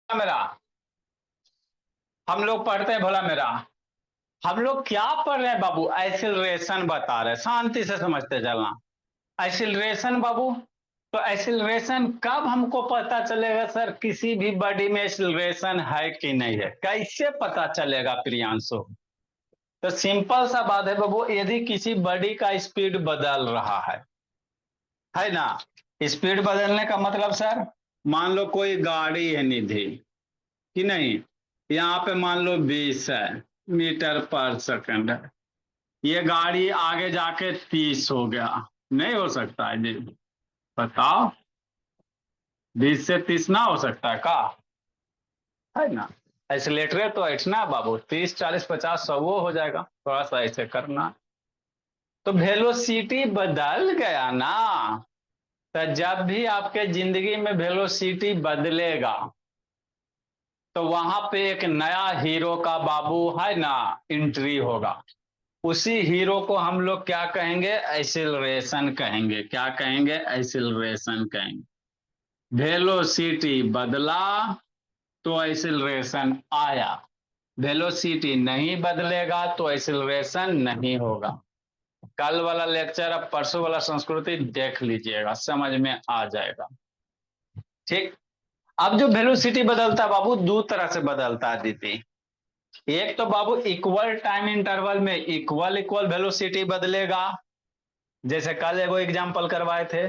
मेरा हम लोग पढ़ते हैं भला मेरा। हम लोग क्या पढ़ रहे हैं बाबू? एक्सिलरेशन बता रहे हैं, शांति से समझते चलना। एक्सिलरेशन बाबू, तो एक्सिलरेशन कब हमको पता चलेगा सर किसी भी बॉडी में एक्सिलरेशन है कि नहीं है? कैसे पता चलेगा प्रियांशु? तो सिंपल सा बात है बाबू, यदि किसी बॉडी का स्पीड बदल रहा है ना। स्पीड बदलने का मतलब सर, मान लो कोई गाड़ी है निधि कि नहीं, यहाँ पे मान लो 20 है मीटर पर सेकंड है। ये गाड़ी आगे जाके 30 हो गया, नहीं हो सकता है जी? बताओ, 20 से 30 ना हो सकता है का? है ना। एक्सीलेटर तो ऐसा बाबू 30 40 50 100 वो हो जाएगा, थोड़ा सा ऐसे करना। तो वेलोसिटी बदल गया ना। तो जब भी आपके जिंदगी में वेलोसिटी बदलेगा तो वहां पे एक नया हीरो का बाबू है ना एंट्री होगा। उसी हीरो को हम लोग क्या कहेंगे? एक्सिलरेशन कहेंगे। क्या कहेंगे? एक्सिलरेशन कहेंगे। वेलोसिटी बदला तो एक्सिलरेशन आया। वेलोसिटी नहीं बदलेगा तो एक्सिलरेशन नहीं होगा। कल वाला लेक्चर अब परसों वाला संस्कृति देख लीजिएगा, समझ में आ जाएगा। ठीक। अब जो वेलोसिटी बदलता है बाबू, दो तरह से बदलता है दीदी। एक तो बाबू इक्वल टाइम इंटरवल में इक्वल इक्वल वेलोसिटी बदलेगा। जैसे कल एगो एग्जांपल करवाए थे,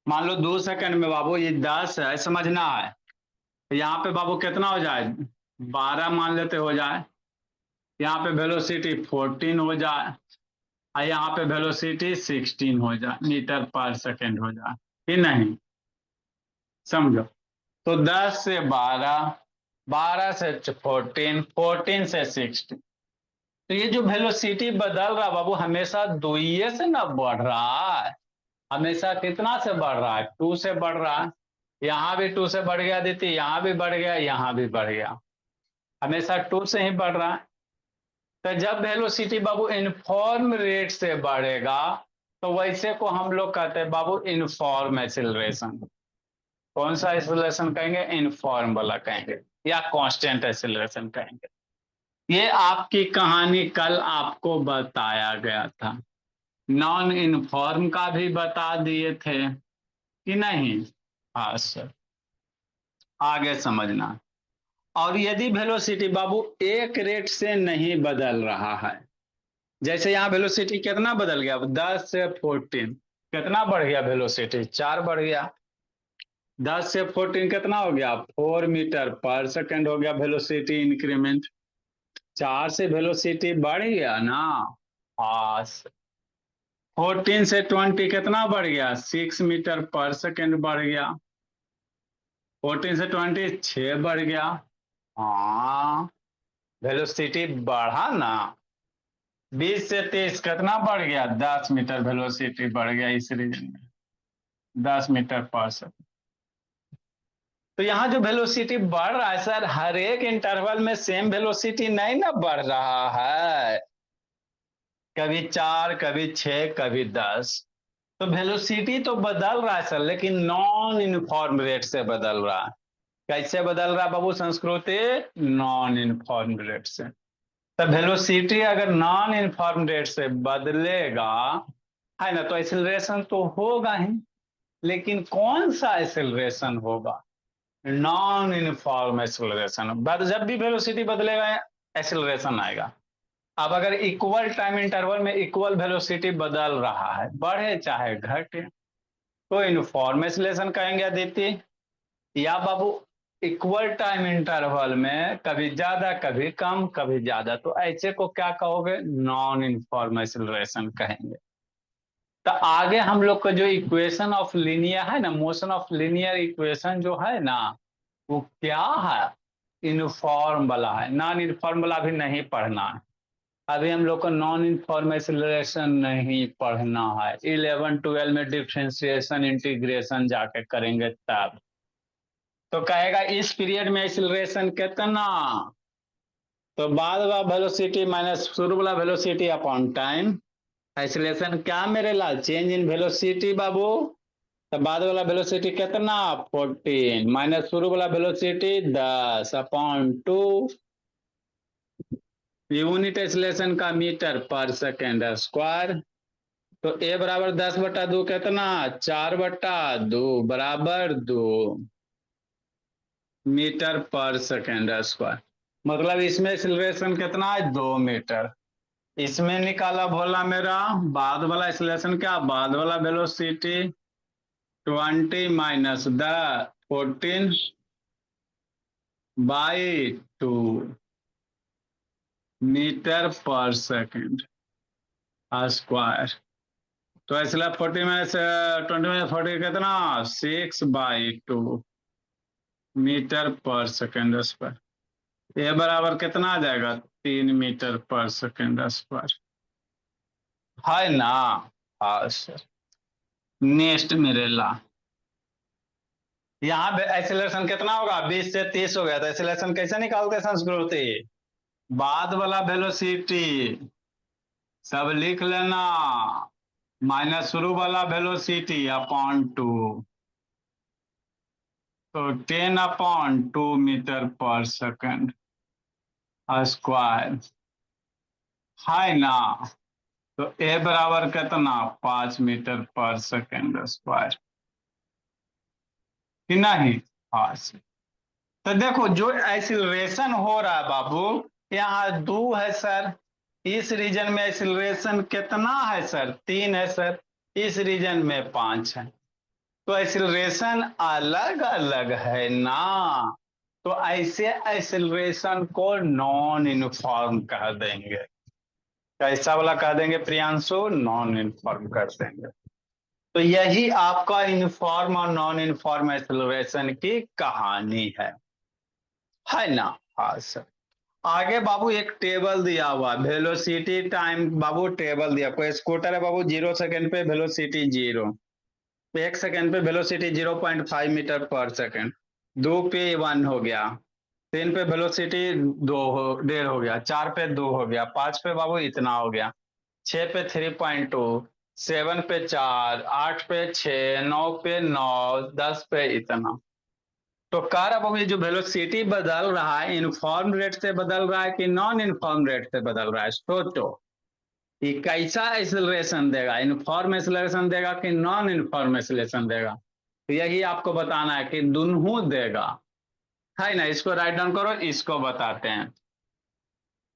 मान लो 2 सेकंड में बाबू ये 10 है, समझना है। तो यहाँ पे बाबू कितना हो जाए? 12 मान लेते हो जाए। यहाँ पे वेलोसिटी 14 हो जाए और यहाँ पे वेलोसिटी 16 हो जाए, मीटर पर सेकंड हो जाए कि नहीं? समझो। तो 10 से 12, 12 से 14, 14 से 16। तो ये जो वेलोसिटी बदल रहा बाबू, हमेशा दुइये से ना बढ़ रहा है। हमेशा कितना से बढ़ रहा है? 2 से बढ़ रहा है। यहाँ भी 2 से बढ़ गया दीदी, यहाँ भी बढ़ गया, यहाँ भी बढ़ गया। हमेशा 2 से ही बढ़ रहा है। तो जब वेलोसिटी बाबू इनफॉर्म रेट से बढ़ेगा तो वैसे को हम लोग कहते हैं बाबू इनफॉर्म एक्सिलरेशन। कौन सा एक्सिलरेशन कहेंगे? इनफॉर्म वाला कहेंगे या कांस्टेंट एक्सिलरेशन कहेंगे। ये आपकी कहानी कल आपको बताया गया था। नॉन इनफॉर्म का भी बता दिए थे कि नहीं? हाँ सर, आगे समझना। और यदि वेलोसिटी बाबू एक रेट से नहीं बदल रहा है, जैसे यहाँ वेलोसिटी कितना बदल गया? 10 से 14 कितना बढ़ गया? वेलोसिटी 4 बढ़ गया। 10 से 14 कितना हो गया? 4 मीटर पर सेकंड हो गया वेलोसिटी इंक्रीमेंट। 4 से वेलोसिटी बढ़ गया ना। हाँ। 14 से 20 कितना बढ़ गया? 6 मीटर पर सेकंड बढ़ गया। 14 से 20 6 बढ़ गया। हाँ, वेलोसिटी बढ़ा ना। 20 से 30 कितना बढ़ गया? 10 मीटर वेलोसिटी बढ़ गया इस रीजन में, 10 मीटर पर सेकंड। तो यहाँ जो वेलोसिटी बढ़ रहा है सर, हर एक इंटरवल में सेम वेलोसिटी नहीं ना बढ़ रहा है। कभी 4, कभी 6, कभी 10। तो वेलोसिटी तो बदल रहा है सर, लेकिन नॉन यूनिफॉर्म रेट से बदल रहा है। कैसे बदल रहा है बाबू संस्कृति? नॉन यूनिफॉर्म रेट से। तो वेलोसिटी अगर नॉन यूनिफॉर्म रेट से बदलेगा है ना, तो एक्सेलरेशन तो होगा ही। लेकिन कौन सा एक्सेलरेशन होगा? Non uniform acceleration. जब भी वेलोसिटी बदलेगा एक्सेलरेशन आएगा। अब अगर इक्वल टाइम इंटरवल में इक्वल वेलोसिटी बदल रहा है, बढ़े चाहे घटे, तो यूनिफॉर्म एक्सेलरेशन कहेंगे आदित्य। या बाबू इक्वल टाइम इंटरवल में कभी ज्यादा कभी कम कभी ज्यादा, तो ऐसे को क्या कहोगे? नॉन यूनिफॉर्म एक्सेलरेशन कहेंगे। तो आगे हम लोग का जो इक्वेशन ऑफ लीनियर है ना, मोशन ऑफ लीनियर इक्वेशन जो है ना, वो क्या है? यूनिफॉर्म वाला है। नॉन यूनिफॉर्म वाला भी नहीं पढ़ना है। अभी हम लोग को नॉन इनफॉर्म एक्सेलरेशन नहीं पढ़ना है। 11 12 में डिफरेंशिएशन इंटीग्रेशन जाके करेंगे तब। तो कहेगा इस पीरियड में एक्सेलरेशन कितना? तो बाद वाला वेलोसिटी माइनस शुरू वाला वेलोसिटी अपॉन टाइम। एक्सेलरेशन क्या मेरे लाल? चेंज इन वेलोसिटी बाबू तो बाद वाला वेलोसिटी कितना 14 माइनस शुरू वाला वेलोसिटी 10/2 यूनिट एक्सीलरेशन का मीटर पर सेकेंड स्क्वायर। तो ए बराबर 10/2 कितना 4/2 बराबर 2 मीटर पर सेकेंड स्क्वायर। मतलब इसमें एक्सीलरेशन कितना है 2 मीटर। इसमें निकाला भोला मेरा बाद वाला एक्सीलरेशन क्या बाद वाला वेलोसिटी 20 माइनस 14 बाई 2 मीटर पर सेकेंड स्क्वायर। तो इसलिए 40 में से 20 में 40 कितना 6/2 मीटर पर सेकेंड स्क्वायर। ये बराबर कितना आ जाएगा 3 मीटर पर सेकेंड स्क्वायर है ना। हाँ सर। नेक्स्ट मेरे ला यहाँ एक्सेलरेशन कितना होगा 20 से 30 हो गया तो एक्सेलरेशन कैसे निकालते संस्कृति बाद वाला वेलोसिटी सब लिख लेना माइनस शुरू वाला वेलोसिटी अपॉन 2 तो 10/2 मीटर पर सेकंड स्क्वायर है ना। तो ए बराबर कितना 5 मीटर पर सेकंड स्क्वायर कि नहीं। हाँ सर। तो देखो जो एक्सिलरेशन हो रहा है बाबू यहाँ 2 है सर। इस रीजन में एक्सिलरेशन कितना है सर 3 है सर। इस रीजन में 5 है। तो एक्सिलरेशन अलग अलग है ना। तो ऐसे एक्सिलरेशन को नॉन यूनिफॉर्म कह देंगे। कैसा वाला कह देंगे प्रियांशु नॉन यूनिफॉर्म कर देंगे। तो यही आपका यूनिफॉर्म और नॉन यूनिफॉर्म एक्सिलरेशन की कहानी है ना। हाँ सर। आगे बाबू एक टेबल दिया हुआ वेलोसिटी टाइम बाबू टेबल दिया कोई स्कूटर है बाबू 0 सेकंड पे वेलोसिटी 0 1 सेकंड पे वेलोसिटी 0.5 मीटर पर सेकंड 2 पे 1 हो गया 3 पे वेलोसिटी 1.5 हो गया 4 पे 2 हो गया 5 पे बाबू इतना हो गया 6 पे 3.2 7 पे 4 8 पे 6 9 पे 9 10 पे इतना। तो कार अब ये जो वेलोसिटी बदल रहा है इनफॉर्म रेट से बदल रहा है कि नॉन इनफॉर्म रेट से बदल रहा है सोचो कि कैसा एक्सेलरेशन देगा इनफॉर्म एक्सेलरेशन देगा कि नॉन इनफॉर्म एक्सेलरेशन देगा। तो यही आपको बताना है कि दोनों देगा है ना। इसको राइट डाउन करो इसको बताते हैं।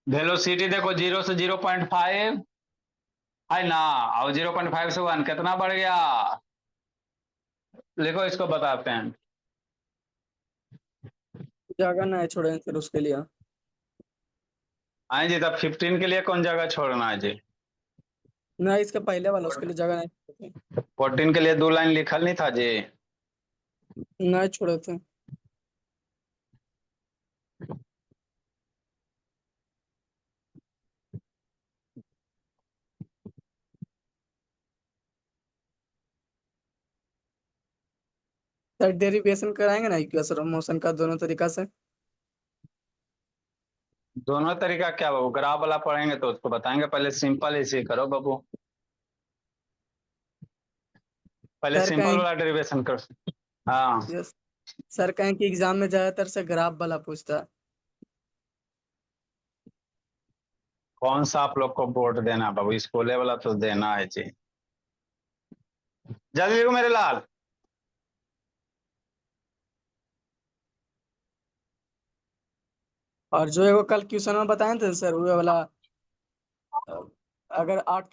वेलोसिटी देखो 0 से 0.5 है ना और 0.5 से 1 कितना बढ़ गया लिखो इसको बताते हैं। जगह ना है छोड़े फिर उसके लिए। हाँ जी तब 15 के लिए कौन जगह छोड़ना है जी। ना इसका पहले वाला उसके लिए जगह नहीं 14 के लिए 2 लाइन लिखल नहीं था जी। नहीं छोड़े थे। सर डेरिवेशन कराएंगे ना इक्वेशन मोशन का दोनों तरीका से। दोनों तरीका क्या बाबू ग्राफ वाला पढ़ेंगे तो उसको बताएंगे पहले सिंपल इसे करो बाबू। पहले सर सिंपल कहें वाला डेरिवेशन करो। हाँ यस सर कहें कि एग्जाम में ज्यादातर से ग्राफ वाला पूछता है। कौन सा आप लोग को बोर्ड देना है बाबू स्कूले वाला तो देना है जी। जल्दी लिखो मेरे लाल। और जो है वो कल क्वेश्चन में बताए थे सर वो वाला अ, अगर 8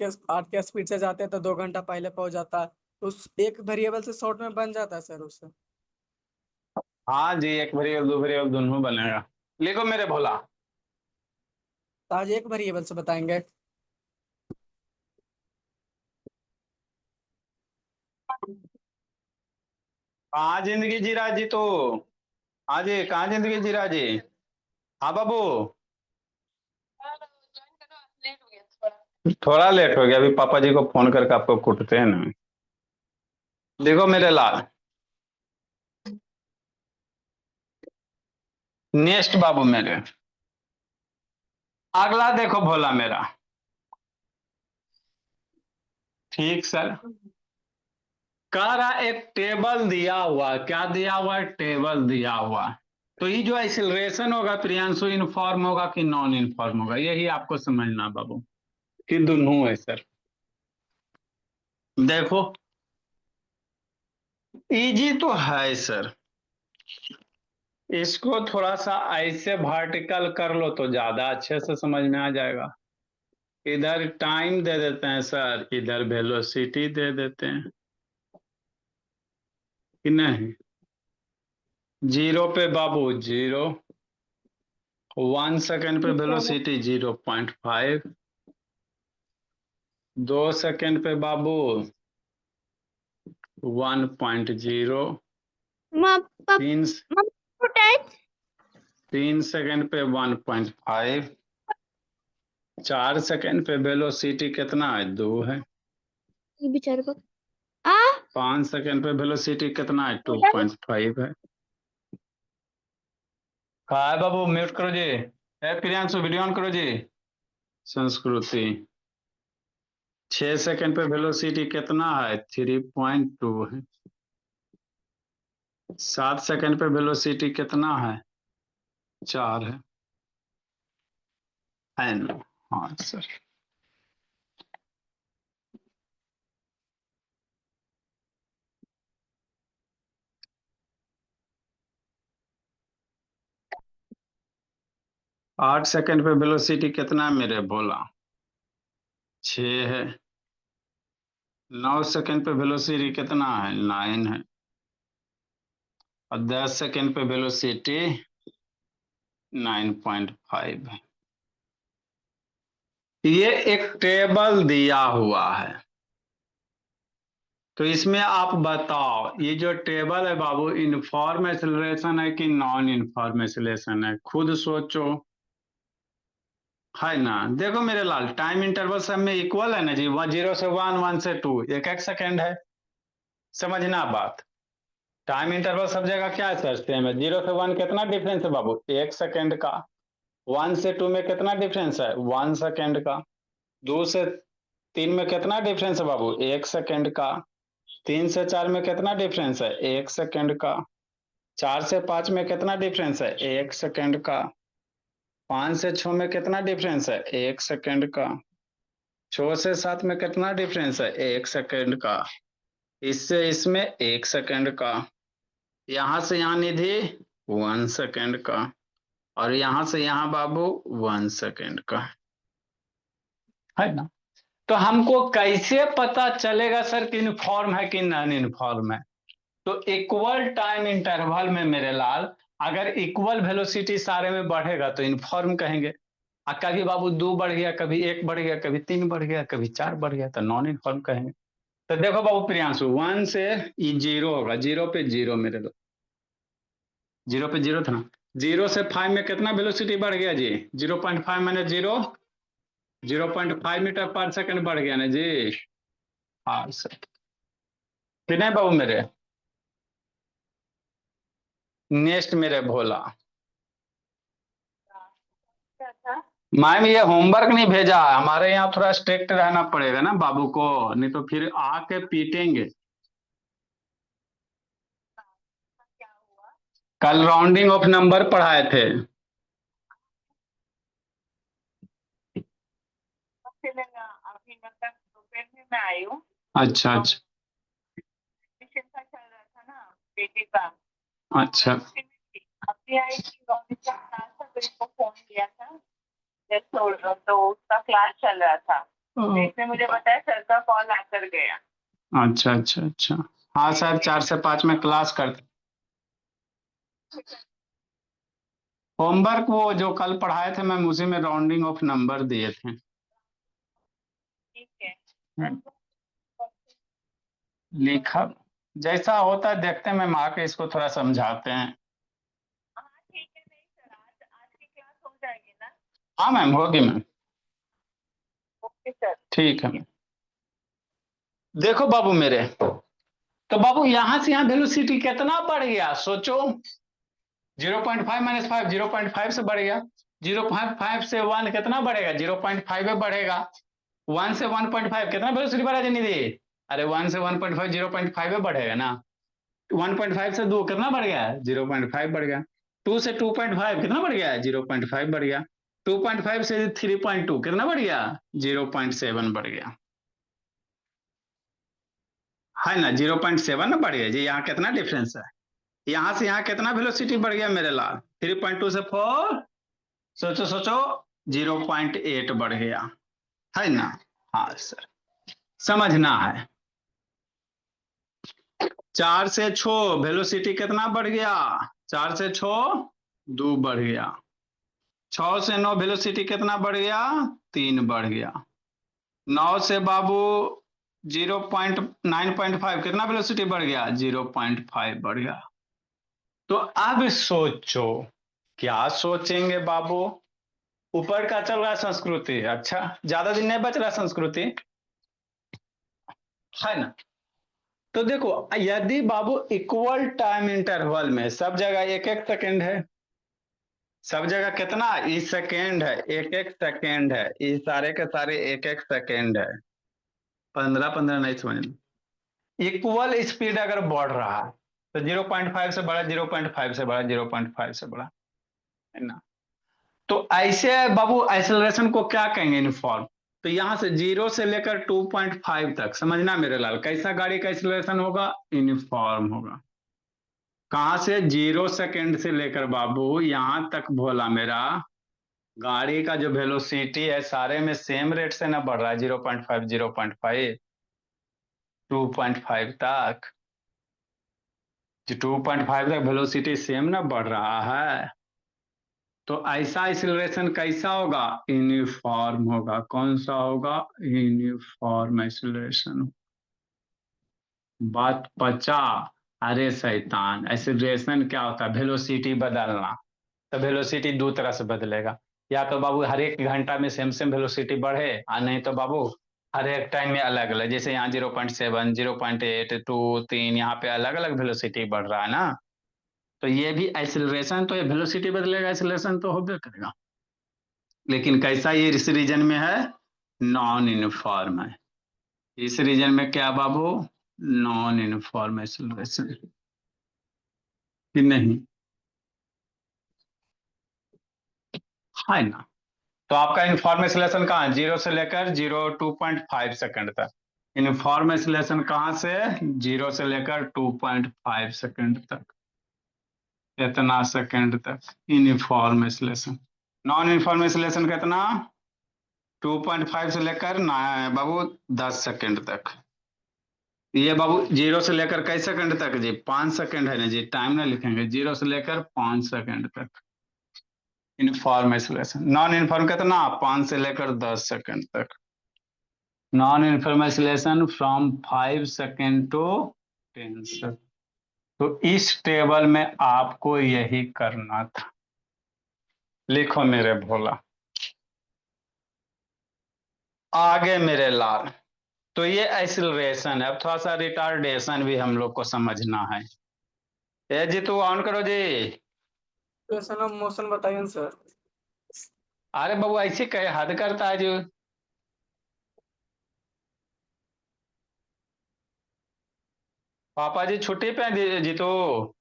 के स्पीड से जाते हैं तो 2 घंटा पहले पहुंच जाता है तो उस एक वेरिएबल से शॉर्ट में बन जाता है सर उससे। हाँ जी एक वेरिएबल 2 वेरिएबल दोनों बनेगा। लिखो मेरे भोला। तो आज एक वेरिएबल से बताएंगे। कहाँ जिंदगी जी रहा जी तो। हाँ जी कहाँ जिंदगी जी रहा जी। हाँ बाबू थोड़ा लेट हो गया अभी पापा जी को फोन करके आपको कुटते हैं ना। देखो मेरे लाल नेक्स्ट बाबू मेरे अगला देखो भोला मेरा। ठीक सर। कह रहा एक टेबल दिया हुआ, क्या दिया हुआ है, टेबल दिया हुआ। तो ये जो एक्सीलरेशन होगा प्रियांशु, इनफॉर्म होगा कि नॉन इनफॉर्म होगा, यही आपको समझना बाबू, कि दोनों है सर। देखो इजी तो है सर, इसको थोड़ा सा ऐसे वर्टिकल कर लो तो ज्यादा अच्छे से समझ में आ जाएगा। इधर टाइम दे देते हैं सर, इधर वेलोसिटी दे देते हैं कि नहीं। 0 पे बाबू 0, 1 सेकेंड पे वेलोसिटी 0.5, 2 सेकेंड पे बाबू 1.0, तीन 3 सेकेंड पे 1.5, 4 सेकेंड पे वेलोसिटी कितना है, 2 है। बेचारे को 5 सेकेंड पे वेलोसिटी कितना है, 2.5 है। कहा है बाबू, म्यूट करो जी। प्रियांशु वीडियो ऑन करो जी। संस्कृति 6 सेकेंड पे वेलोसिटी कितना है, 3.2 है। 7 सेकेंड पे वेलोसिटी कितना है, 4 है ना। हाँ सर। आठ सेकेंड पे वेलोसिटी कितना है मेरे, बोला 6 है। 9 सेकेंड पे वेलोसिटी कितना है, 9 है। और 10 सेकेंड पे वेलोसिटी 9.5 है। ये एक टेबल दिया हुआ है, तो इसमें आप बताओ ये जो टेबल है बाबू, इनफॉर्म एक्सेलरेशन है कि नॉन इनफॉर्म एक्सेलरेशन है, खुद सोचो, है ना। देखो मेरे लाल, टाइम इंटरवल सब में इक्वल है ना जी, 0 से 1, 1 से 2, एक एक सेकेंड है। समझना बात, टाइम इंटरवल सब जगह क्या है सर, सेम है। 0 से 1 कितना डिफरेंस है बाबू, 1 सेकेंड का। 1 से 2 में कितना डिफरेंस है, 1 सेकेंड का। 2 से 3 में कितना डिफरेंस है बाबू, 1 सेकेंड का। 3 से 4 में कितना डिफरेंस है, 1 सेकेंड का। 4 से 5 में कितना डिफरेंस है, 1 सेकेंड का। 5 से 6 में कितना डिफरेंस है, 1 सेकेंड का। 6 से 7 में कितना डिफरेंस है, 1 सेकेंड का। इससे इसमें 1 सेकेंड का। यहां से यहां निधि 1 सेकेंड का, और यहां से यहां बाबू 1 सेकेंड का, है ना। तो हमको कैसे पता चलेगा सर कि इनफॉर्म है कि नॉन इनफॉर्म है। तो इक्वल टाइम इंटरवल में मेरे लाल, अगर इक्वल वेलोसिटी सारे में बढ़ेगा तो इनफॉर्म कहेंगे। और कभी बाबू 2 बढ़ गया, कभी 1 बढ़ गया, कभी 3 बढ़ गया, कभी 4 बढ़ गया, तो नॉन इनफॉर्म कहेंगे। तो देखो बाबू प्रियांशु, 1 से ये 0 होगा, 0 पे 0 मेरे लो, 0 पे 0 था ना। 0 से 5 में कितना वेलोसिटी बढ़ गया जी, 0.5 माइनस 0, 0.5 मीटर पर सेकंड बढ़ गया ना जी। हाँ सर, कितने बाबू मेरे। नेक्स्ट मेरे भोला, मैम ये होमवर्क नहीं भेजा, हमारे यहाँ थोड़ा स्ट्रिक्ट रहना पड़ेगा ना बाबू को, नहीं तो फिर आके पीटेंगे। कल राउंडिंग ऑफ नंबर पढ़ाए थे। अभी मतलब दोपहर में मैं आई हूँ। अच्छा अच्छा एडमिशन का चल रहा था ना बेटे का। अच्छा। अभी आई थी गवर्नमेंट का क्लास था, तो इसको फोन किया था तो उसका क्लास चल रहा था, तो इसने मुझे बताया सर का कॉल आकर गया। अच्छा अच्छा अच्छा, हाँ सर 4 से 5 में क्लास करते। होमवर्क वो जो कल पढ़ाए थे मैम, उसी में राउंडिंग ऑफ नंबर दिए थे। ठीक है, लिखा जैसा होता है देखते हैं मैम, आके इसको थोड़ा समझाते हैं। हाँ ठीक है। नहीं सर, आज आज की क्लास हो जाएगी ना। हाँ मैम होगी मैम, ओके सर। ठीक है मैम। देखो बाबू मेरे, तो बाबू यहां से यहां वेलोसिटी कितना बढ़ गया सोचो, 0.5 माइनस 5, 0.5 से बढ़ गया। 0.5 से 1 कितना बढ़ेगा, 0.5 बढ़ेगा। 1 से 1.5 कितना वेलोसिटी बढ़ा जी निधि, अरे 1 से 1.5 0.5 में बढ़ेगा ना। 1.5 से 2 कितना बढ़ गया है? 0.5 बढ़ गया। 2 से 2.5 कितना बढ़ गया है? 0.5 बढ़ गया। 2.5 से 3.2 कितना बढ़ गया? 0.7 बढ़ गया, है ना? 0.7 ना बढ़ गया जी। यहाँ कितना डिफरेंस है? यहां से यहाँ कितना वेलोसिटी बढ़ गया मेरे लाल? 3.2 से 4, सोचो सोचो, 0.8 बढ़ गया, है ना? हाँ सर, समझना है। 4 से 6 वेलोसिटी कितना बढ़ गया? 4 से 6 2 बढ़ गया। 6 से 9 वेलोसिटी कितना बढ़ गया? 3 बढ़ गया। 9 से बाबू 0.9.5 कितना वेलोसिटी बढ़ गया? 0.5 बढ़ गया। तो अब सोचो, क्या सोचेंगे बाबू? ऊपर का चल रहा है संस्कृति, अच्छा ज्यादा दिन नहीं बच रहा संस्कृति, है ना? तो देखो, यदि बाबू इक्वल टाइम इंटरवल में सब जगह एक एक सेकेंड है, सब जगह कितना ई सेकेंड है, एक एक सेकेंड है, ये सारे के सारे एक एक सेकेंड है, 15-15 नहीं समझ में। इक्वल स्पीड अगर बढ़ रहा है तो 0.5 से बड़ा, 0.5 से बड़ा, 0.5 से बड़ा, है ना? तो ऐसे बाबू एक्सेलरेशन को क्या कहेंगे? यूनिफॉर्म। तो यहां से 0 से लेकर 2.5 तक, समझना मेरे लाल, कैसा गाड़ी का एक्सेलरेशन होगा? यूनिफॉर्म होगा। कहां से? 0 सेकेंड से लेकर बाबू यहां तक भोला मेरा, गाड़ी का जो वेलोसिटी है सारे में सेम रेट से ना बढ़ रहा है, 0.5 0.5 2.5 तक, जो 2.5 तक वेलोसिटी सेम ना बढ़ रहा है। तो ऐसा एक्सीलरेशन कैसा होगा? यूनिफॉर्म होगा। कौन सा होगा? Uniform acceleration. बात पचा। अरे शैतान, एक्सीलरेशन क्या होता है? वेलोसिटी बदलना। तो वेलोसिटी दो तरह से बदलेगा, या तो बाबू हर एक घंटा में सेम सेम वेलोसिटी बढ़े, और नहीं तो बाबू हर एक टाइम में अलग अलग, जैसे यहाँ 0.7 0.8 2 3 यहाँ पे अलग अलग वेलोसिटी बढ़ रहा है ना। तो ये भी एक्सीलरेशन, तो ये वेलोसिटी बदलेगा, एक्सीलरेशन तो होबे करेगा, लेकिन कैसा ये इस रीजन में है? नॉन यूनिफॉर्म है। इस रीजन में क्या बाबू? नॉन यूनिफॉर्म एक्सीलरेशन, कि नहीं, है ना? तो आपका यूनिफॉर्म एक्सीलरेशन कहाँ है? 0 से लेकर 2.5 सेकंड तक। यूनिफॉर्म एक्सीलरेशन कहाँ से? 0 से लेकर 2.5 सेकंड तक, इतना सेकंड तक uniform acceleration. Non uniform acceleration कितना? 2.5 से लेकर ना बाबू 10 सेकंड तक। ये बाबू 0 से लेकर कई सेकंड तक जी? 5 सेकंड है ना जी, टाइम ना लिखेंगे, 0 से लेकर 5 सेकंड तक यूनिफॉर्म एक्सीलरेशन। नॉन यूनिफॉर्म कितना? 5 से लेकर 10 सेकंड तक। Non uniform acceleration from 5 second to 10 second. तो इस टेबल में आपको यही करना था। लिखो मेरे भोला, आगे मेरे लाल। तो ये एक्सीलरेशन है। अब थोड़ा सा रिटार्डेशन भी हम लोग को समझना है। ए जी, तू ऑन करो जी। इक्वेशन ऑफ मोशन बताइए ना सर। अरे बाबू ऐसे कहे, हद करता है जो। पापा जी छुट्टी पे हैं जी तो।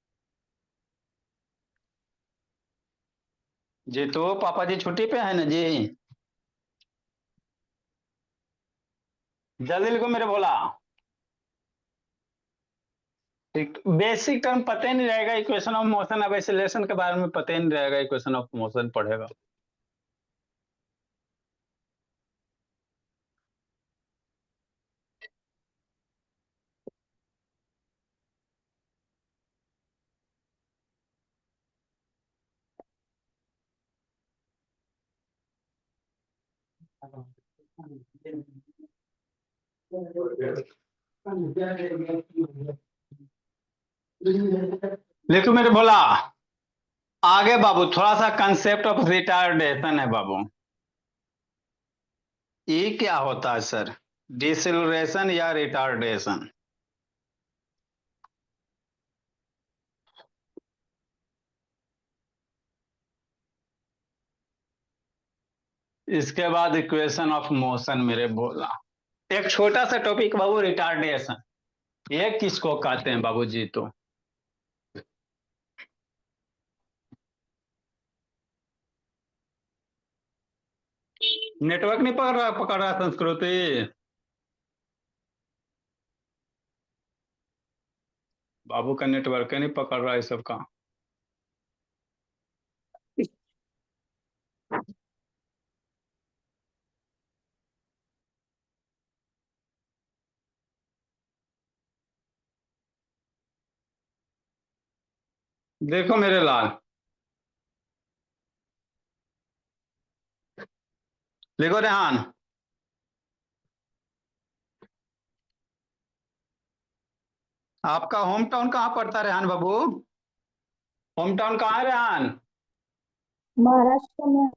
जी तो पापा जी छुट्टी पे है ना जी। जल्दी लिखो मेरे भोला। ठीक, बेसिक टर्म पता ही नहीं रहेगा इक्वेशन ऑफ मोशन, अब एक्सीलरेशन के बारे में पता ही नहीं रहेगा, इक्वेशन ऑफ मोशन पढ़ेगा। लिखो मेरे भोला, आगे बाबू थोड़ा सा कंसेप्ट ऑफ रिटार्डेशन है बाबू। ये क्या होता है सर? डिसेलरेशन या रिटार्डेशन? इसके बाद इक्वेशन ऑफ मोशन मेरे भोला। एक छोटा सा टॉपिक बाबू, रिटार्डेशन, ये किसको कहते हैं बाबूजी? तो नेटवर्क नहीं पकड़ रहा संस्कृति। बाबू का नेटवर्क नहीं पकड़ रहा है सबका। देखो मेरे लाल, लिखो रेहान। आपका होम टाउन कहाँ पड़ता है रेहान बाबू? होम टाउन कहाँ है रेहान? महाराष्ट्र में।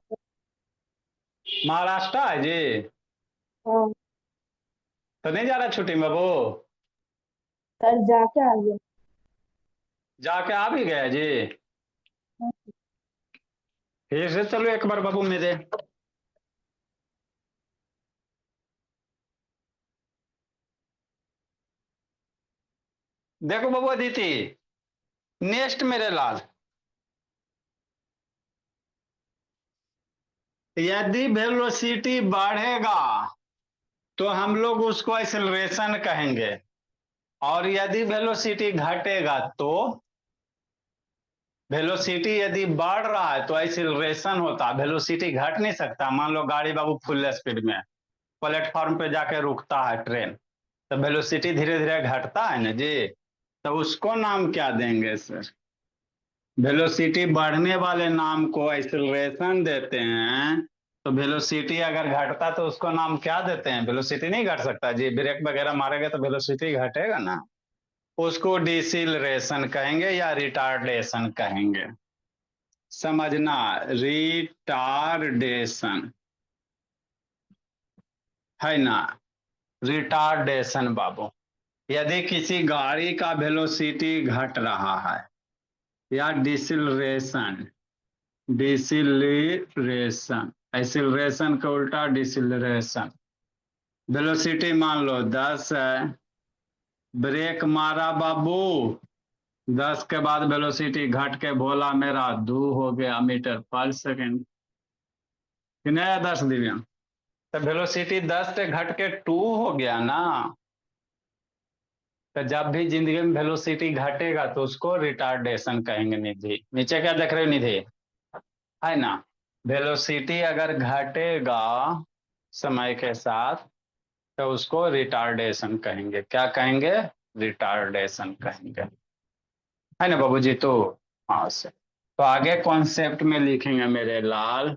महाराष्ट्र है जी। हाँ, तो नहीं जा रहा छुट्टी में बाबू? सर जाके आ गया। जाके आ भी गया जी। फिर से चलो एक बार बाबू मेरे। देखो बाबू अदिति, नेक्स्ट मेरे लाल, यदि वेलोसिटी बढ़ेगा तो हम लोग उसको एक्सेलरेशन कहेंगे, और यदि वेलोसिटी घटेगा तो, वेलोसिटी यदि बढ़ रहा है तो एक्सेलरेशन होता है, वेलोसिटी घट नहीं सकता। मान लो गाड़ी बाबू फुल स्पीड में प्लेटफॉर्म पे जाके रुकता है ट्रेन, तो वेलोसिटी धीरे धीरे घटता है ना जी, तो उसको नाम क्या देंगे सर? वेलोसिटी बढ़ने वाले नाम को एक्सेलरेशन देते हैं। तो वेलोसिटी अगर घटता तो उसको नाम क्या देते हैं? वेलोसिटी नहीं घट सकता जी, ब्रेक वगैरह मारेगा तो वेलोसिटी घटेगा ना, उसको डिसिलरेशन कहेंगे या रिटार्डेशन कहेंगे। समझना, रिटार्डेशन है ना, रिटार्डेशन बाबू। यदि किसी गाड़ी का वेलोसिटी घट रहा है, या डिसिलरेशन, डिसिलरेशन, एक्सिलरेशन का उल्टा डिसिलरेशन। वेलोसिटी मान लो 10 है, ब्रेक मारा बाबू, 10 के बाद वेलोसिटी घट के भोला मेरा 2 हो गया मीटर पर सेकेंड, कि नहीं 10 दिव्या? तो वेलोसिटी 10 से घट के 2 हो गया ना। तो जब भी जिंदगी में वेलोसिटी घटेगा तो उसको रिटार्डेशन कहेंगे निधि। नीचे क्या देख रहे हो निधि? है ना, वेलोसिटी अगर घटेगा समय के साथ तो उसको रिटार्डेशन कहेंगे। क्या कहेंगे? रिटार्डेशन कहेंगे, है ना बाबूजी? तो हाँ से तो आगे कॉन्सेप्ट में लिखेंगे मेरे लाल,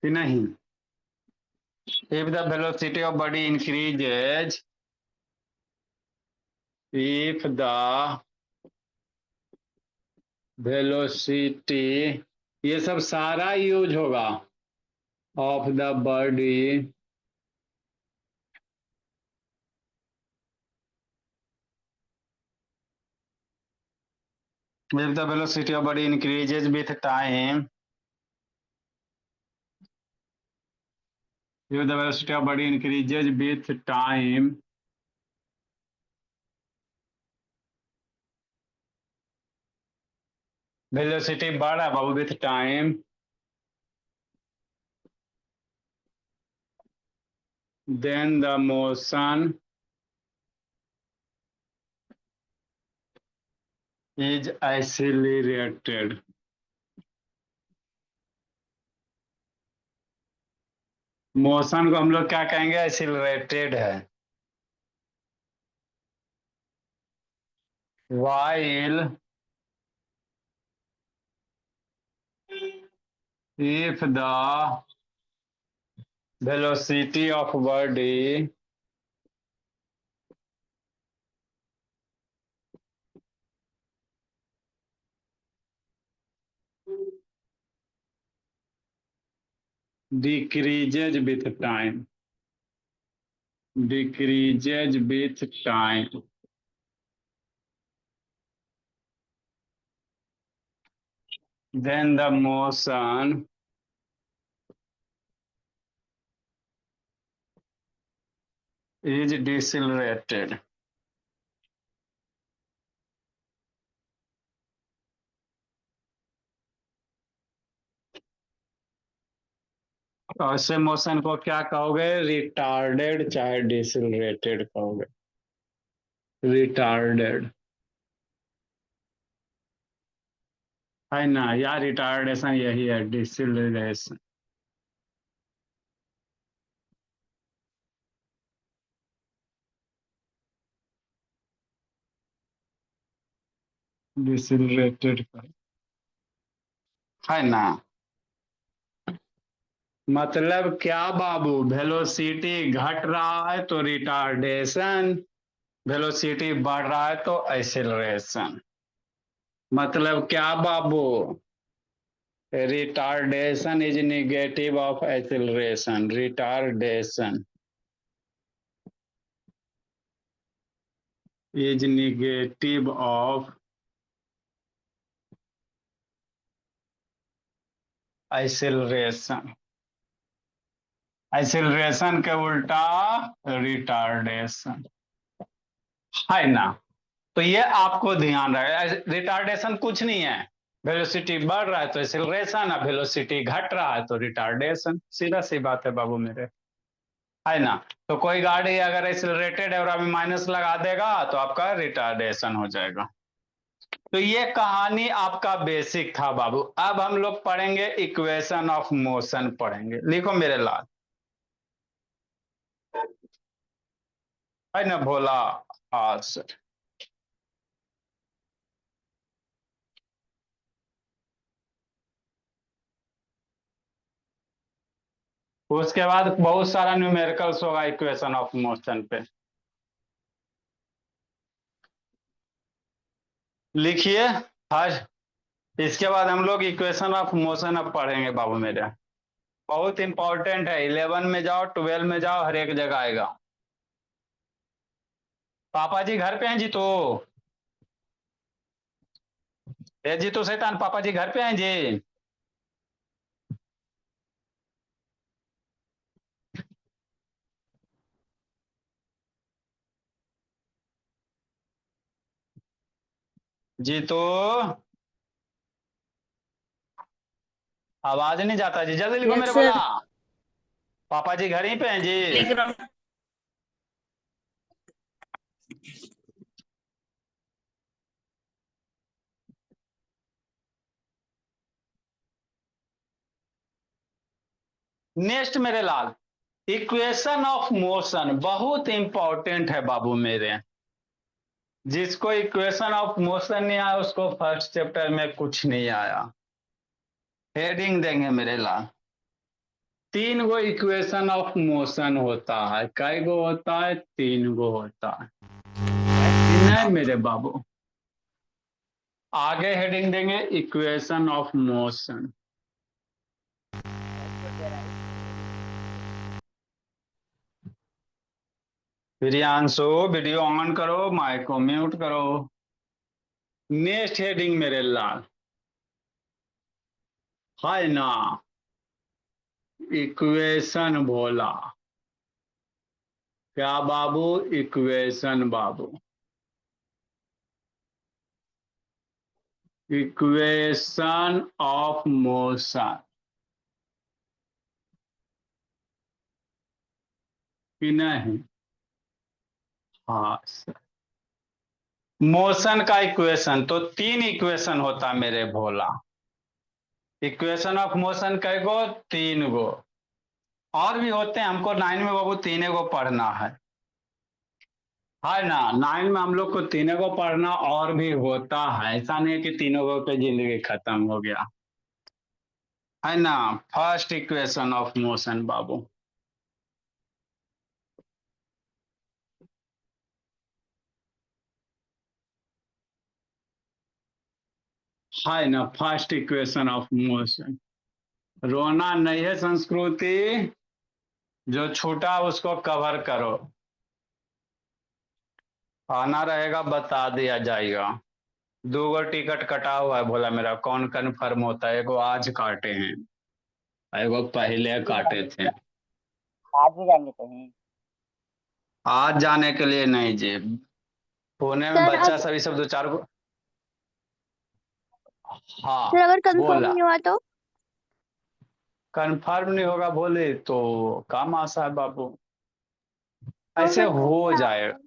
कि नहीं? if the velocity of body increases, if the velocity, ये सब सारा यूज होगा, of the body if the velocity of body increases with time, if the velocity of body increases with time, velocity बढ़ रहा है बाबू with time, then the motion is accelerated. Motion को हम लोग क्या कहेंगे? एक्सिलरेटेड है। while if the velocity of body decreases with time, decreases with time, then the motion is decelerated. तो ऐसे मोशन को क्या कहोगे? रिटार्डेड चाहे डिसेलरेटेड कहोगे। रिटार्डेड है ना, या रिटार्डेशन यही है, डिसेलरेशन। डिसेलरेटेड है ना। मतलब क्या बाबू? वेलोसिटी घट रहा है तो रिटार्डेशन, वेलोसिटी बढ़ रहा है तो एक्सेलरेशन। मतलब क्या बाबू? Retardation is negative of acceleration. Retardation is negative of acceleration. Acceleration के उल्टा रिटार्डेशन है ना। तो ये आपको ध्यान रहे, रिटार्डेशन कुछ नहीं है, वेलोसिटी बढ़ रहा है तो एक्सेलरेशन, अब वेलोसिटी घट रहा है तो रिटार्डेशन। सीधा सी बात है बाबू मेरे, है ना। तो कोई गाड़ी अगर एक्सेलरेटेड है और अभी माइनस लगा देगा तो आपका रिटार्डेशन हो जाएगा। तो ये कहानी आपका बेसिक था बाबू। अब हम लोग पढ़ेंगे इक्वेशन ऑफ मोशन पढ़ेंगे। लिखो मेरे लाल, है ना भोला। हाँ सर। उसके बाद बहुत सारा न्यूमेरिकल्स होगा इक्वेशन ऑफ मोशन पे। लिखिए फर्स्ट, इसके बाद हम लोग इक्वेशन ऑफ मोशन अब पढ़ेंगे बाबू मेरे। बहुत इंपॉर्टेंट है, 11 में जाओ 12 में जाओ, हर एक जगह आएगा। पापा जी घर पे हैं जी? तो जी तो शैतान, पापा जी घर पे हैं जी? जी तो आवाज नहीं जाता जी, जल्दी लिखो मेरे बोला। पापा जी घर ही पे हैं जी? नेक्स्ट मेरे लाल, इक्वेशन ऑफ मोशन बहुत इंपॉर्टेंट है बाबू मेरे। जिसको इक्वेशन ऑफ मोशन नहीं आया उसको फर्स्ट चैप्टर में कुछ नहीं आया। हेडिंग देंगे मेरे लाल, 3 गो इक्वेशन ऑफ मोशन होता है। कई गो होता है? 3 गो होता है। नहीं मेरे बाबू, आगे हेडिंग देंगे equation of motion. Priyanshu video on करो, माइक को म्यूट करो। नेक्स्ट हेडिंग मेरे लाल, है ना, इक्वेशन भोला। क्या बाबू? इक्वेशन बाबू, इक्वेशन ऑफ मोशन कि नहीं? हाँ सर। मोशन का इक्वेशन तो 3 इक्वेशन होता मेरे भोला। इक्वेशन ऑफ मोशन कै गो? 3 गो। और भी होते हैं, हमको 9 में बाबू 3 गो पढ़ना है ना। 9 में हम लोग को 3 गो पढ़ना और भी होता है, ऐसा नहीं है कि 3 गो पे जिंदगी खत्म हो गया, है ना। फर्स्ट इक्वेशन ऑफ मोशन बाबू, है ना, फर्स्ट इक्वेशन ऑफ मोशन। रोना नहीं है संस्कृति, जो छूटा उसको कवर करो। आना रहेगा बता दिया जाएगा। 2 गो टिकट कटा हुआ है भोला मेरा, कौन कन्फर्म होता है? एगो आज काटे हैं, एगो पहले काटे थे। आज भी जाएंगे कहीं? आज जाने के लिए नहीं जी, पुणे में सर बच्चा सभी सब 2-4 को। हाँ सर अगर कंफर्म बोला, नहीं हुआ तो? कंफर्म नहीं होगा बोले तो काम आसा है बाबू, तो ऐसे फिर हो क्या? जाएगा।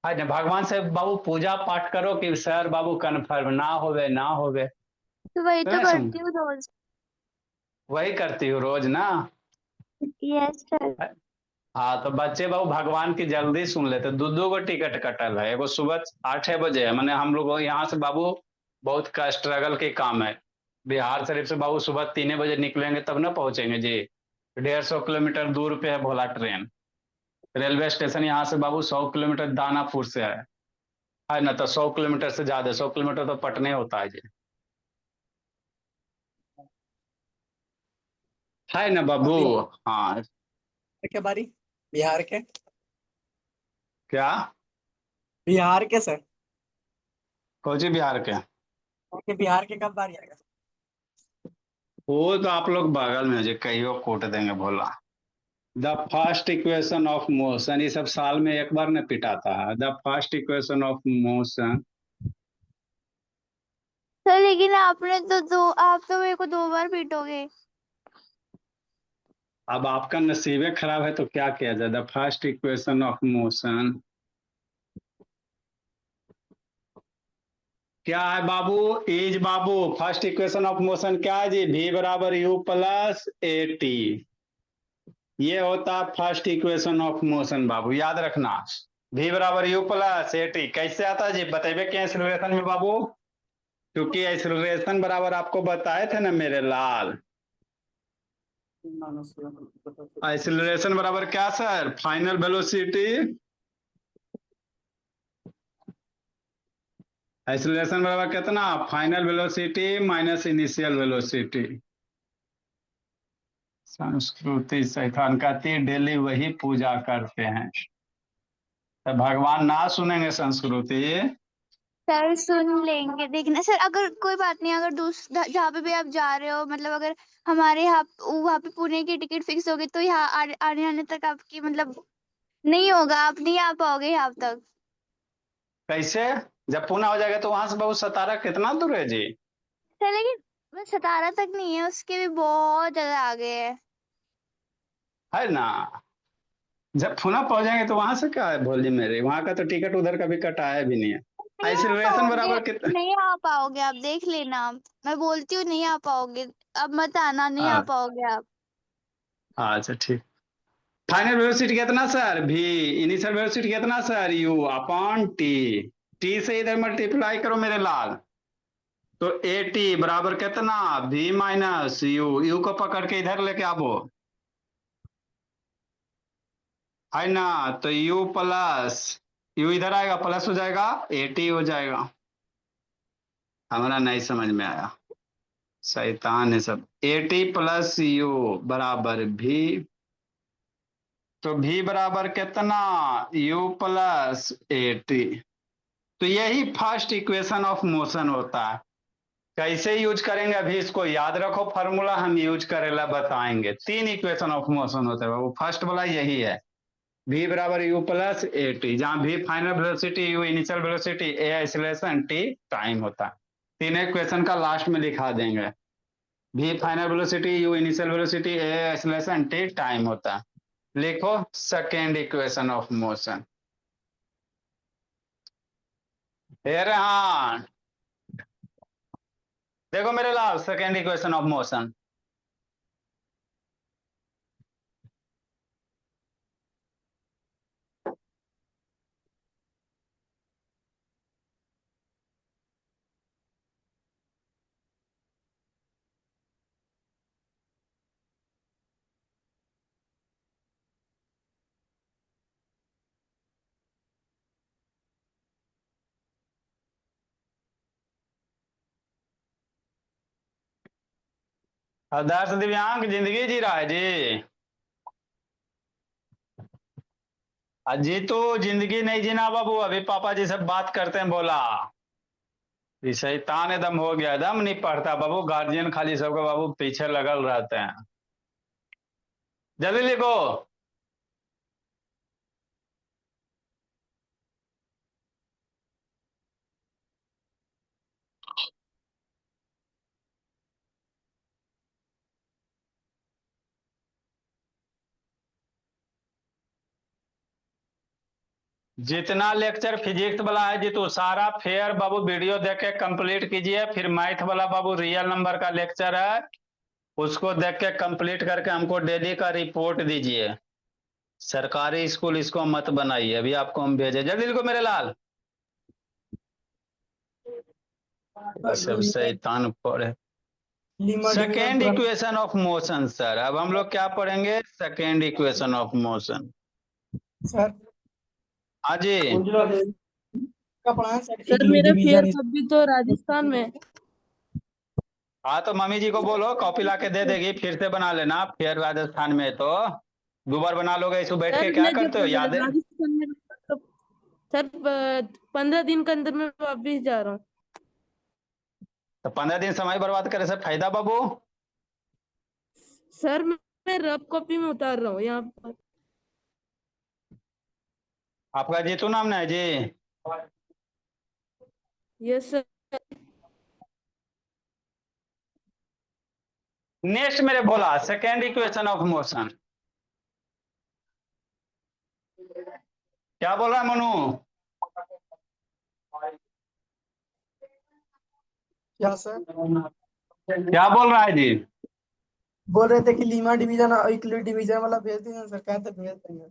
है ना, भगवान से बाबू पूजा पाठ करो कि सर बाबू कंफर्म ना होवे ना होवे। तो वही तो तो मैं सुन, करती हूँ रोज। वही करती हूँ रोज ना। Yes sir. हाँ तो बच्चे बाबू भगवान की जल्दी सुन लेते, दो दो को टिकट कटल है, एगो सुबह 8 बजे है, मैंने हम लोग यहाँ से बाबू बहुत का स्ट्रगल के काम है। बिहार शरीफ से बाबू सुबह 3 बजे निकलेंगे तब ना पहुंचेंगे जी। 150 किलोमीटर दूर पे है भोला ट्रेन। रेलवे स्टेशन यहाँ से बाबू 100 किलोमीटर दानापुर से है ना, तो 100 किलोमीटर से ज्यादा, 100 किलोमीटर तो पटने होता है जी। है ना बाबू। अभी हाँ के बारी बिहार के, क्या, बिहार के सर, कोची बिहार के? कि बिहार के कब बारी आएगा? वो तो आप लोग बगल में हो जी, कहियो कोट देंगे भोला। The first equation of motion, ये सब साल में एक बार न पिटाता है, the first equation of motion. Sir लेकिन आपने तो आप तो मेरे को 2 बार पीटोगे। अब आपका नसीबे खराब है तो क्या किया जाए, the first equation of motion क्या है बाबू? इज बाबू फर्स्ट इक्वेशन ऑफ मोशन क्या है जी? v बराबर u प्लस ए टी, ये होता है फर्स्ट इक्वेशन ऑफ मोशन बाबू, याद रखना। v बराबर u प्लस ए टी कैसे आता है जी, बतेबे क्या एक्सेलरेशन में बाबू? क्योंकि एक्सेलरेशन बराबर आपको बताए थे ना मेरे लाल, एक्सेलरेशन बराबर क्या सर? फाइनल वेलोसिटी, एक्सेलरेशन बराबर कितना? Final velocity minus initial velocity. संस्कृति शैतान कहती डेली वही पूजा करते हैं, तो भगवान ना सुनेंगे संस्कृति। सर सुन लेंगे, देखना सर, अगर कोई बात नहीं, अगर दूसरा जहाँ पे भी आप जा रहे हो, मतलब अगर हमारे यहाँ वहाँ पे पुणे की टिकट फिक्स होगी तो यहाँ आने आने तक आपकी मतलब नहीं होगा, आप नहीं आ पाओगे यहाँ तक। कैसे? जब पूना हो जाएगा तो वहां से बहुत सतारा कितना दूर है जी? सर लेकिन बस 17 तक नहीं है, उसके भी बहुत ज्यादा आगे है। है ना, जब पूना पहुंच जाएंगे तो वहां से क्या है भोली मेरे, वहां का तो टिकट उधर कभी कटाया भी नहीं है। नहीं आ एक्सेलरेशन पाओगे, बराबर कितना? नहीं आ पाओगे आप, देख लेना, मैं बोलती हूँ नहीं आ पाओगे। अब मत आना, नहीं आ हाँ, पाओगे आप। अच्छा ठीक। फाइनल वेलोसिटी कितना सर? v, इनिशियल वेलोसिटी कितना sir? u upon T, T से इधर मल्टीप्लाई करो मेरे लाल, तो ए टी बराबर कितना? v माइनस यू, यू को पकड़ के इधर लेके आवो, है ना, तो u प्लस, यू इधर आएगा प्लस हो जाएगा, ए टी हो जाएगा। हमारा नहीं समझ में आया, शैतान है सब। ए टी प्लस यू बराबर भी, तो v बराबर कितना? u plus a T. तो यही फर्स्ट इक्वेशन ऑफ मोशन होता है। कैसे यूज करेंगे अभी इसको याद रखो, फॉर्मूला हम यूज करेला बताएंगे। 3 इक्वेशन ऑफ मोशन होते हैं वो, फर्स्ट वाला यही है, v बराबर u प्लस ए टी, जहां v final velocity, u initial velocity, a acceleration, t time होता है। तीनों इक्वेशन का लास्ट में लिखा देंगे, v final velocity, u initial velocity, a acceleration, t time होता है। लिखो सेकेंड इक्वेशन ऑफ मोशन। हाँ देखो मेरे लाल, सेकेंड इक्वेशन ऑफ मोशन, आदर्श दिव्यांग जिंदगी जी रहा है जी। अजी तो जिंदगी नहीं जीना बाबू, अभी पापा जी से बात करते हैं, बोला ये शैतान एकदम हो गया, एकदम नहीं पढ़ता बाबू, गार्जियन खाली सबके बाबू पीछे लगल रहते हैं। जल्दी लिखो। जितना लेक्चर फिजिक्स वाला है जी तो सारा फेयर बाबू वीडियो देख के कंप्लीट कीजिए। फिर मैथ वाला बाबू रियल नंबर का लेक्चर है, उसको देख के कंप्लीट करके हमको डेली का रिपोर्ट दीजिए। सरकारी स्कूल इसको मत बनाइए, अभी आपको हम भेजे, जल्दी लिखो मेरे लाल। सब शैतान पढ़े। लीमा डिवीजन सेकेंड पूरा इक्वेशन ऑफ मोशन सर, अब हम लोग क्या पढ़ेंगे? Second equation of motion. Sir हाँ जी, का पढ़ा है सर, सर इक्वलिटी मेरा फेयर डिवीजन। कब भी तो राजस्थान में। हाँ तो मम्मी जी को बोलो कॉपी ला के दे देगी, फिर से बना लेना। फिर राजस्थान में तो दोबारा बना लोगे, इसको बैठ के सर क्या मैं करते हो, जब याद है? राजस्थान में तो सर 15 दिन के अंदर मैं वापिस जा रहा हूँ। तो 15 दिन समय बर्बाद करे से फायदा बाबू? सर मैं रफ कॉपी में उतार रहा हूँ यहाँ पर। आपका जीतू नाम ना है जी? Yes sir. नेक्स्ट मेरे बोला सेकेंड इक्वेशन ऑफ मोशन, क्या बोल रहा है मनु? क्या सर? क्या बोल रहा है जी? बोल रहे थे कि लीमा डिवीजन और इक्वलिटी डिवीजन वाला भेज देंगे सर, कहते भेज देंगे।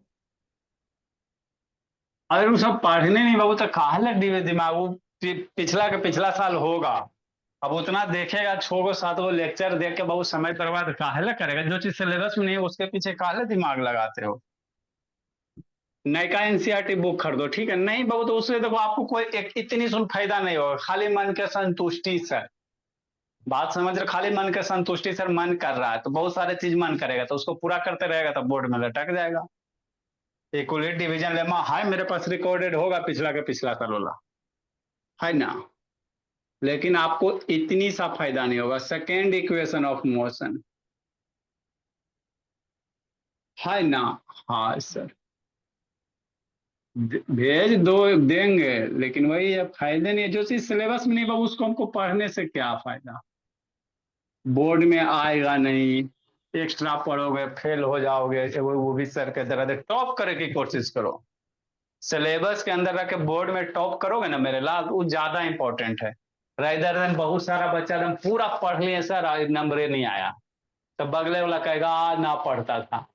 अरे वो सब पढ़ने नहीं बाबू, तो कहा लग दिमाग वो पिछला के पिछला साल होगा। अब उतना देखेगा, 6 7 लेक्चर देख के बहुत समय बर्बाद काहे करेगा? जो चीज सिलेबस में नहीं है उसके पीछे काहे दिमाग लगाते हो? नयका एनसीईआरटी बुक खरीदो, ठीक है? नहीं बाबू तो उससे देखो आपको कोई इतनी सुन फायदा नहीं होगा, खाली मन के संतुष्टि सर। बात समझ रहे? खाली मन के संतुष्टि सर, मन कर रहा है तो बहुत सारे चीज मन करेगा, तो उसको पूरा करते रहेगा तो बोर्ड में लटक जाएगा। इक्वलिटी डिवीजन लेमा है मेरे पास, रिकॉर्डेड होगा पिछला के पिछला साल वाला, है ना? लेकिन आपको इतनी सा फायदा नहीं होगा। सेकेंड इक्वेशन ऑफ मोशन, है ना? हाँ सर, भेज दो देंगे, लेकिन वही है फायदे नहीं है। जो चीज सिलेबस में नहीं बाबू उसको हमको पढ़ने से क्या फायदा? बोर्ड में आएगा नहीं, एक्स्ट्रा पढ़ोगे फेल हो जाओगे। वो भी सर के तरह टॉप करे की कोशिश करो। सिलेबस के अंदर रख के बोर्ड में टॉप करोगे ना मेरे लाल, वो ज्यादा इंपॉर्टेंट है। राइदर देन बहुत सारा बच्चा एकदम पूरा पढ़ लिए सर, नंबर नहीं आया, तो बगले वाला कहेगा आज ना पढ़ता था।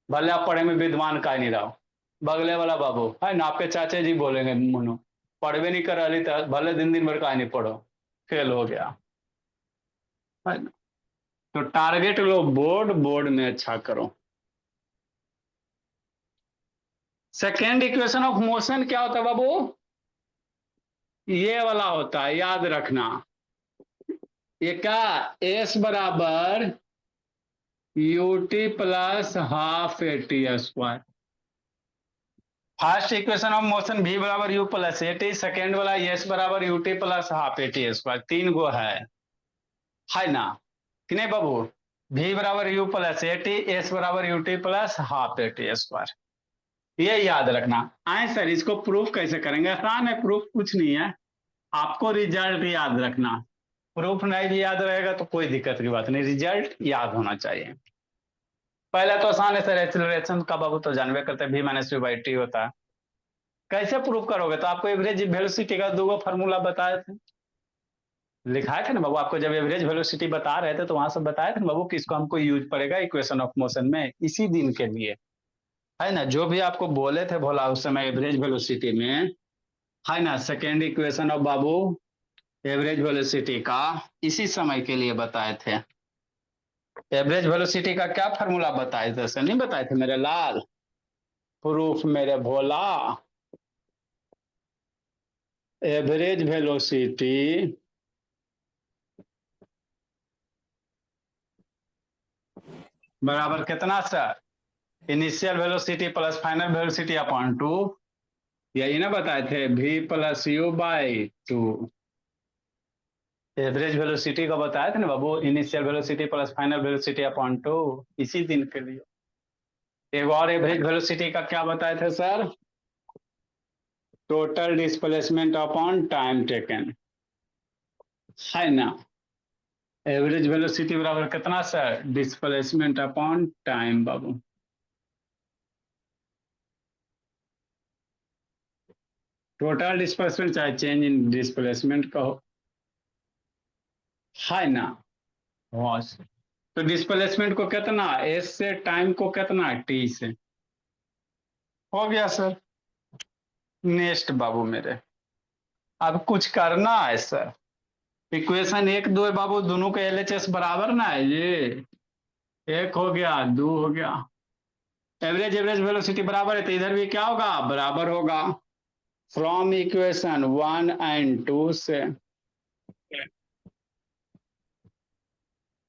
भले आप पढ़े में विद्वान का नहीं रहो, बगले वाला बाबू है ना, आपके चाचा जी बोलेंगे मनु पढ़वे नहीं कर रही तो भले दिन दिन भर का नहीं पढ़ो, फेल हो गया, है ना? तो टारगेट लो बोर्ड, बोर्ड में अच्छा करो। सेकेंड इक्वेशन ऑफ मोशन क्या होता है बाबू? ये वाला होता है, याद रखना। ये क्या? एस बराबर u t plus half a t square. First equation of motion v बराबर u plus a t, second वाला एस बराबर u t plus half a t square. 3 गो है ना कि नहीं बाबू? v बराबर u plus a t, s बराबर u t plus half a t square. ये याद रखना। आए सर इसको प्रूफ कैसे करेंगे? आसान है, प्रूफ कुछ नहीं है, आपको रिजल्ट याद रखना। प्रूफ नहीं भी याद रहेगा तो कोई दिक्कत की बात नहीं, रिजल्ट याद होना चाहिए। पहले तो आसान है सर, एक्सीलरेशन का बाबू तो जानवे करते, v minus v by T होता है। कैसे प्रूफ करोगे? तो आपको एवरेज वेलोसिटी का 2 फार्मूला बताए थे, लिखाए थे ना बाबू। आपको जब एवरेज वेलोसिटी बता रहे थे तो वहां से बताए थे ना बाबू कि इसको हमको यूज पड़ेगा इक्वेशन ऑफ मोशन में इसी दिन के लिए, है ना? जो भी आपको बोले थे भोला उस समय एवरेज वेलोसिटी में, है ना? Second equation of Babu average velocity का इसी समय के लिए बताए थे। एवरेज वेलोसिटी का क्या फार्मूला बताए थे सर? नहीं बताए थे मेरे लाल? प्रूफ मेरे भोला, एवरेज वेलोसिटी बराबर कितना sir? Initial velocity plus final velocity upon 2, यही ना बताए थे, v plus u by 2। Average velocity का बताए थे ना बाबू, initial velocity plus final velocity upon 2, इसी दिन के लिए। एक और एवरेज वेलोसिटी का क्या बताए थे sir? Total displacement upon time taken, है ना? एवरेज वेलोसिटी बराबर कितना सर? डिस्प्लेसमेंट अपॉन टाइम बाबू। टोटल डिस्प्लेसमेंट चाहे चेंज इन डिस्प्लेसमेंट कहो, है ना। वॉश तो डिस्प्लेसमेंट को कितना, एस से, टाइम को कितना, टी से। हो गया सर। नेक्स्ट बाबू मेरे, अब कुछ करना है सर। इक्वेशन 1 2 है बाबू, दोनों के LHS बराबर ना है ये। 1 हो गया, 2 हो गया। एवरेज वेलोसिटी बराबर है तो इधर भी क्या होगा, बराबर होगा। फ्रॉम इक्वेशन 1 एंड 2 से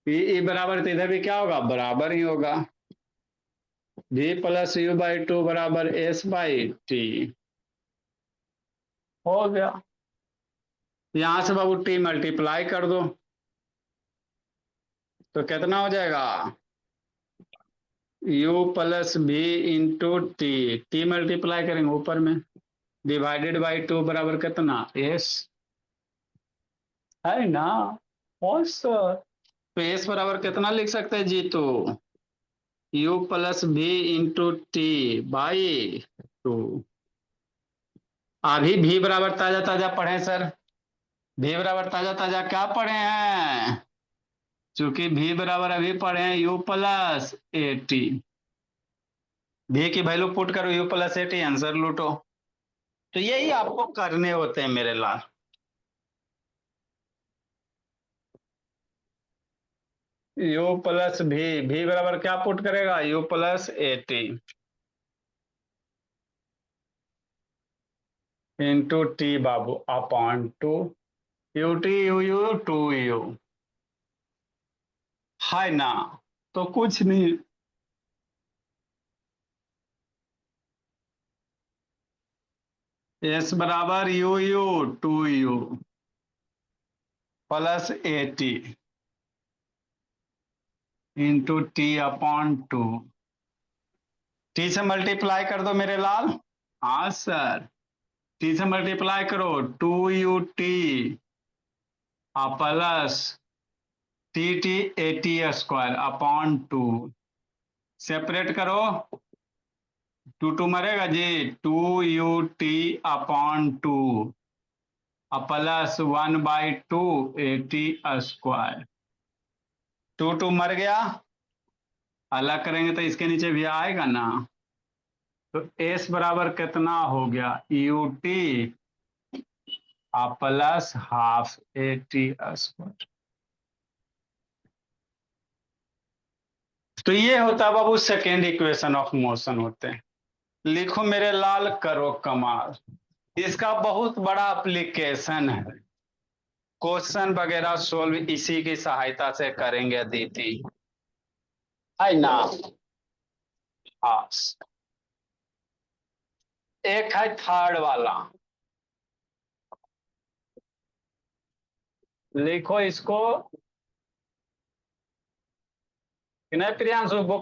पी बराबर तो इधर भी क्या होगा, बराबर ही होगा। v प्लस यू बाई 2 बराबर एस बाई टी। हो गया। यहां से बाबू टी मल्टीप्लाई कर दो तो कितना हो जाएगा, u plus v into T. T multiply करेंगे ऊपर में, डिवाइडेड बाई 2 बराबर कितना, s, है ना। और सर तो s बराबर कितना लिख सकते हैं जी, तो u plus v into T by 2। अभी भी बराबर ताजा ताजा पढ़े सर, भी बराबर ताजा ताजा क्या पढ़े हैं, चूंकि भी बराबर अभी पढ़े हैं u प्लस ए टी। भी की वैल्यू पुट करो, u plus a T, answer लूटो। तो यही आपको करने होते हैं मेरे लाल। u प्लस भी बराबर क्या पुट करेगा, u plus a T into T Babu upon 2 U T U 2u, है ना। तो कुछ नहीं, s बराबर you 2u plus a T into T upon 2। T से मल्टीप्लाई कर दो मेरे लाल। हाँ सर, टी से मल्टीप्लाई करो, 2ut plus T square upon 2। Separate करो, 2 मरेगा जी, 2ut upon 2 plus 1/2 AT square. 2 मर गया, अलग करेंगे तो इसके नीचे भी आएगा ना। तो s बराबर कितना हो गया, ut plus half AT square. तो ये होता है बाबू सेकेंड इक्वेशन ऑफ मोशन होते हैं। लिखो मेरे लाल, करो कमाल। इसका बहुत बड़ा एप्लीकेशन है, क्वेश्चन वगैरह सोल्व इसी की सहायता से करेंगे दीदी, है ना। हाँ, एक है थर्ड वाला, लिखो इसको, कि नहीं प्रियांशु, बुक